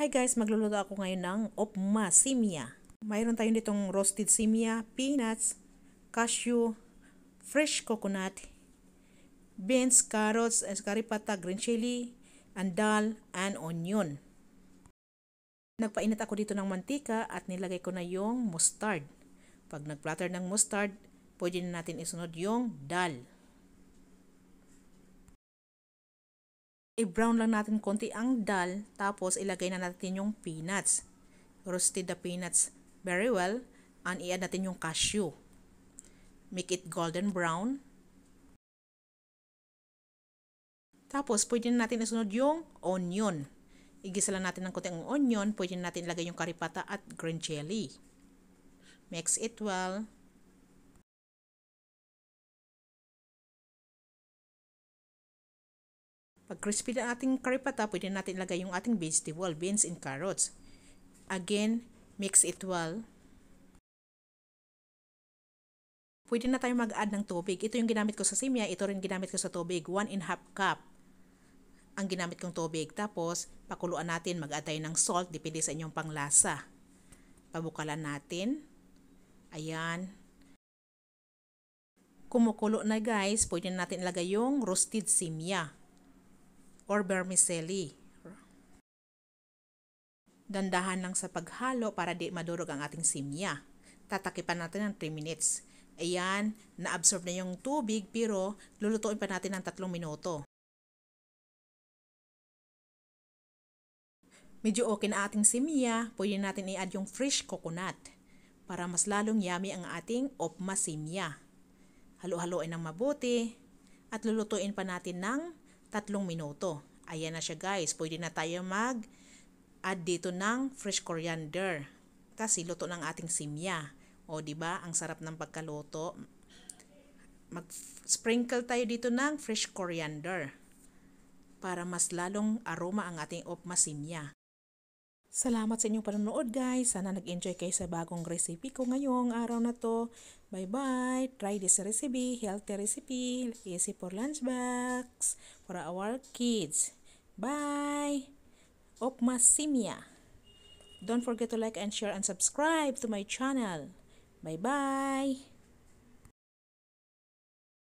Hi guys, magluluto ako ngayon ng opma simia. Mayroon tayong ditong roasted simia, peanuts, cashew, fresh coconut, beans, carrots, karipata, green chili, and dal, and onion. Nagpainit ako dito ng mantika at nilagay ko na yung mustard. Pag nag-platter ng mustard, pwede na natin isunod yung dal. I-brown lang natin konti ang dal, tapos ilagay na natin yung peanuts. Roasted the peanuts very well, and i-add natin yung cashew. Make it golden brown. Tapos pwede na natin isunod yung onion. Igisa lang natin ng konti ang onion, pwede na natin ilagay yung karipata at green chili. Mix it well. Pag crispy na ating karipata, pwede natin ilagay yung ating vegetable, beans and carrots. Again, mix it well. Pwede na tayo mag-add ng tubig. Ito yung ginamit ko sa simya, ito rin ginamit ko sa tubig. 1½ cup ang ginamit kong tubig. Tapos, pakuluan natin, mag-add tayo ng salt, depende sa inyong panglasa. Pabukalan natin. Ayan. Kumukulo na guys, pwede na natin ilagay yung roasted simya or vermicelli. Dandahan lang sa paghalo para di madurog ang ating simya. Tatakipan natin ng 3 minutes. Ayan, na-absorb na yung tubig pero lulutuin pa natin ng 3 minuto. Medyo okay na ating simya, pwede natin i-add yung fresh coconut para mas lalong yummy ang ating opma simya. Halo-haloin ng mabuti at lulutuin pa natin ng 3 minuto. Ayan na siya guys, pwede na tayo mag-add dito ng fresh coriander. Kasi luto ng ating simya. O diba, ang sarap ng pagkaluto. Mag-sprinkle tayo dito ng fresh coriander para mas lalong aroma ang ating opma simya. Salamat sa inyong panonood guys. Sana nag-enjoy kayo sa bagong recipe ko ngayong araw na to. Bye-bye. Try this recipe. Healthy recipe. Easy for lunchbox. For our kids. Bye. Opma simya. Don't forget to like and share and subscribe to my channel. Bye-bye.